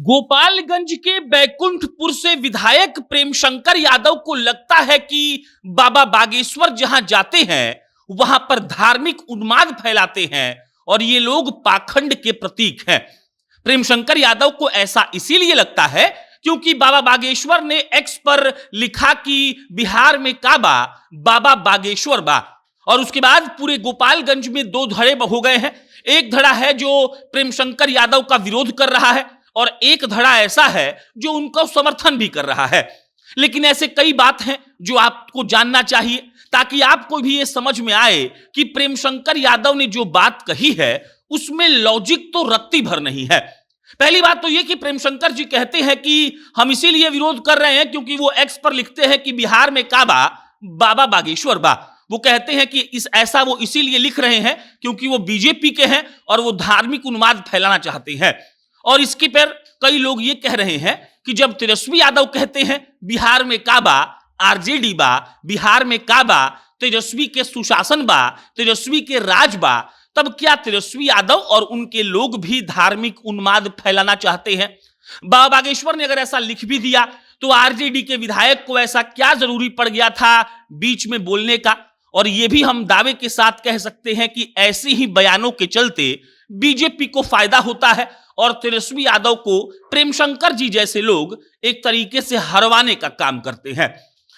गोपालगंज के बैकुंठपुर से विधायक प्रेमशंकर यादव को लगता है कि बाबा बागेश्वर जहां जाते हैं वहां पर धार्मिक उन्माद फैलाते हैं और ये लोग पाखंड के प्रतीक हैं। प्रेमशंकर यादव को ऐसा इसीलिए लगता है क्योंकि बाबा बागेश्वर ने एक्स पर लिखा कि बिहार में काबा बाबा बागेश्वर बा, और उसके बाद पूरे गोपालगंज में दो धड़े हो गए हैं। एक धड़ा है जो प्रेमशंकर यादव का विरोध कर रहा है और एक धड़ा ऐसा है जो उनका समर्थन भी कर रहा है। लेकिन ऐसे कई बात हैं जो आपको जानना चाहिए ताकि आपको भी ये समझ में आए कि प्रेमशंकर यादव ने जो बात कही है उसमें लॉजिक तो रत्ती भर नहीं है। पहली बात तो ये कि प्रेमशंकर जी कहते हैं कि हम इसीलिए विरोध कर रहे हैं क्योंकि वो एक्स पर लिखते हैं कि बिहार में काबा बाबा बागेश्वर बा। वो कहते हैं कि ऐसा वो इसीलिए लिख रहे हैं क्योंकि वो बीजेपी के हैं और वो धार्मिक उन्माद फैलाना चाहते हैं। और इसके पर कई लोग ये कह रहे हैं कि जब तेजस्वी यादव कहते हैं बिहार में काबा आरजेडी बा, बिहार में काबा तेजस्वी के सुशासन बा, तेजस्वी के राज बा, तब क्या तेजस्वी यादव और उनके लोग भी धार्मिक उन्माद फैलाना चाहते हैं? बाबा बागेश्वर ने अगर ऐसा लिख भी दिया तो आरजेडी के विधायक को ऐसा क्या जरूरी पड़ गया था बीच में बोलने का? और यह भी हम दावे के साथ कह सकते हैं कि ऐसे ही बयानों के चलते बीजेपी को फायदा होता है और तेजस्वी यादव को प्रेमशंकर जी जैसे लोग एक तरीके से हरवाने का काम करते हैं।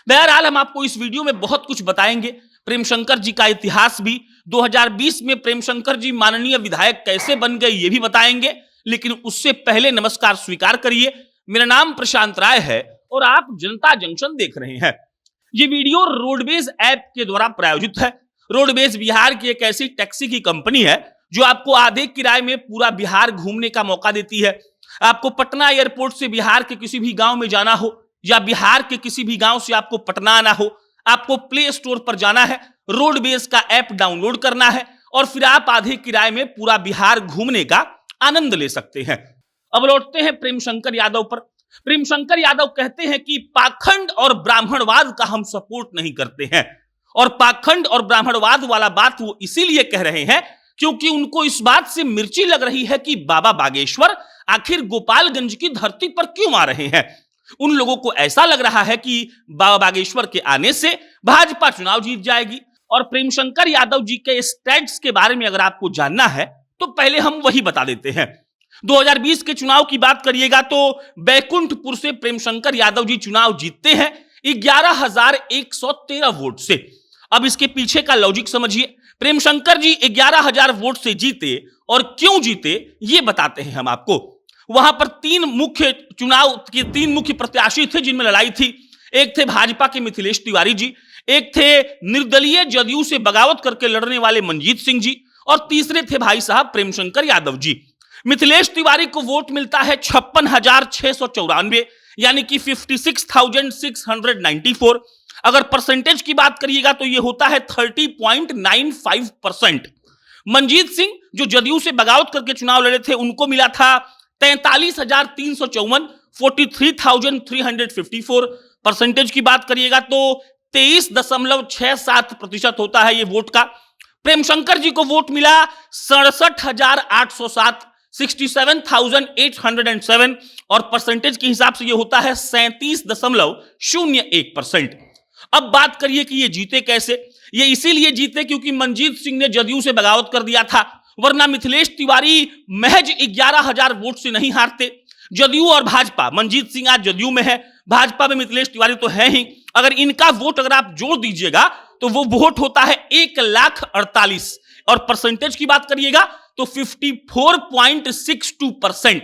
बहरहाल हम आपको इस वीडियो में बहुत कुछ बताएंगे, प्रेमशंकर जी का इतिहास भी, 2020 में प्रेमशंकर जी माननीय विधायक कैसे बन गए ये भी बताएंगे। लेकिन उससे पहले नमस्कार स्वीकार करिए, मेरा नाम प्रशांत राय है और आप जनता जंक्शन देख रहे हैं। ये वीडियो रोडवेज ऐप के द्वारा प्रायोजित है। रोडवेज बिहार की एक ऐसी टैक्सी की कंपनी है जो आपको आधे किराए में पूरा बिहार घूमने का मौका देती है। आपको पटना एयरपोर्ट से बिहार के किसी भी गांव में जाना हो या बिहार के किसी भी गांव से आपको पटना आना हो, आपको प्ले स्टोर पर जाना है, रोडवेज का ऐप डाउनलोड करना है और फिर आप आधे किराए में पूरा बिहार घूमने का आनंद ले सकते हैं। अब लौटते हैं प्रेमशंकर यादव पर। प्रेमशंकर यादव कहते हैं कि पाखंड और ब्राह्मणवाद का हम सपोर्ट नहीं करते हैं, और पाखंड और ब्राह्मणवाद वाला बात वो इसीलिए कह रहे हैं क्योंकि उनको इस बात से मिर्ची लग रही है कि बाबा बागेश्वर आखिर गोपालगंज की धरती पर क्यों आ रहे हैं। उन लोगों को ऐसा लग रहा है कि बाबा बागेश्वर के आने से भाजपा चुनाव जीत जाएगी। और प्रेमशंकर यादव जी के स्टैट्स के बारे में अगर आपको जानना है तो पहले हम वही बता देते हैं। 2020 के चुनाव की बात करिएगा तो बैकुंठपुर से प्रेमशंकर यादव जी चुनाव जीतते हैं 11,113 वोट से। अब इसके पीछे का लॉजिक समझिए। प्रेमशंकर जी 11,000 वोट से जीते और क्यों जीते ये बताते हैं हम आपको। वहां पर तीन मुख्य प्रत्याशी थे जिनमें लड़ाई थी। एक थे भाजपा के मिथिलेश तिवारी जी, एक थे निर्दलीय जदयू से बगावत करके लड़ने वाले मंजीत सिंह जी, और तीसरे थे भाई साहब प्रेमशंकर यादव जी। मिथिलेश तिवारी को वोट मिलता है 56,694, यानी कि 56,694। अगर परसेंटेज की बात करिएगा तो यह होता है 30.95%। मंजीत सिंह जो जदयू से बगावत करके चुनाव लड़े थे उनको मिला था 43,354, 43,354। परसेंटेज की बात करिएगा तो 23.67% होता है ये वोट का। प्रेमशंकर जी को वोट मिला 67,807, 67,807, और परसेंटेज के हिसाब से ये होता है 37.01%। अब बात करिए कि ये जीते कैसे। ये इसीलिए जीते क्योंकि मंजीत सिंह ने जदयू से बगावत कर दिया था, वरना मिथिलेश तिवारी महज 11,000 वोट से नहीं हारते। जदयू और भाजपा, मंजीत सिंह आज जदयू में है, भाजपा में मिथिलेश तिवारी तो है ही, अगर इनका वोट अगर आप जोड़ दीजिएगा तो वो वोट होता है 1,48,000, और परसेंटेज की बात करिएगा तो 54.62%।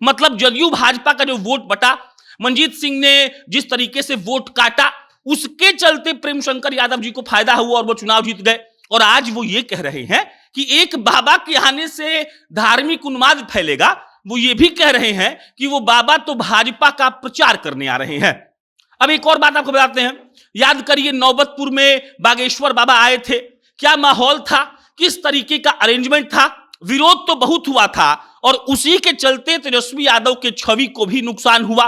मतलब जदयू भाजपा का जो वोट बटा, मंजीत सिंह ने जिस तरीके से वोट काटा उसके चलते प्रेमशंकर यादव जी को फायदा हुआ और वो चुनाव जीत गए। और आज वो ये कह रहे हैं कि एक बाबा के आने से धार्मिक उन्माद फैलेगा। वो ये भी कह रहे हैं कि वो बाबा तो भाजपा का प्रचार करने आ रहे हैं। अब एक और बात आपको बताते हैं। याद करिए नौबतपुर में बागेश्वर बाबा आए थे, क्या माहौल था, किस तरीके का अरेंजमेंट था। विरोध तो बहुत हुआ था और उसी के चलते तेजस्वी यादव के छवि को भी नुकसान हुआ।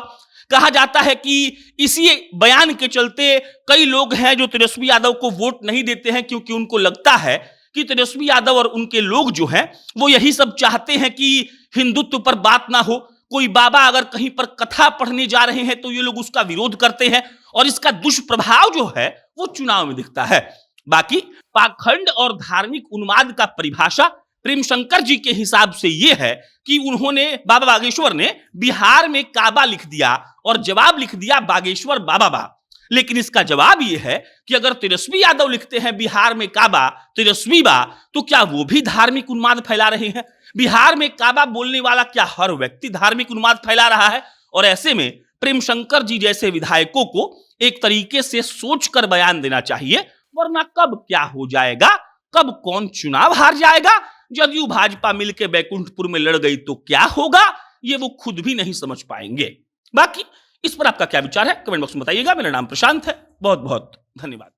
कहा जाता है कि इसी बयान के चलते कई लोग हैं जो तेजस्वी यादव को वोट नहीं देते हैं क्योंकि उनको लगता है कि तेजस्वी यादव और उनके लोग जो हैं वो यही सब चाहते हैं कि हिंदुत्व पर बात ना हो, कोई बाबा अगर कहीं पर कथा पढ़ने जा रहे हैं तो ये लोग उसका विरोध करते हैं और इसका दुष्प्रभाव जो है वो चुनाव में दिखता है। बाकी पाखंड और धार्मिक उन्माद का परिभाषा प्रेम शंकर जी के हिसाब से यह है कि उन्होंने, बाबा बागेश्वर ने बिहार में काबा लिख दिया और जवाब लिख दिया बागेश्वर बाबा बा। लेकिन इसका जवाब यह है कि अगर तेजस्वी यादव लिखते हैं बिहार में काबा तेजस्वी बा, तो क्या वो भी धार्मिक उन्माद फैला रहे हैं? बिहार में काबा बोलने वाला क्या हर व्यक्ति धार्मिक उन्माद फैला रहा है? और ऐसे में प्रेम शंकर जी जैसे विधायकों को एक तरीके से सोचकर बयान देना चाहिए, वरना कब क्या हो जाएगा, कब कौन चुनाव हार जाएगा, जदयू भाजपा मिलकर बैकुंठपुर में लड़ गई तो क्या होगा, ये वो खुद भी नहीं समझ पाएंगे। बाकी इस पर आपका क्या विचार है कमेंट बॉक्स में बताइएगा। मेरा नाम प्रशांत है। बहुत बहुत धन्यवाद।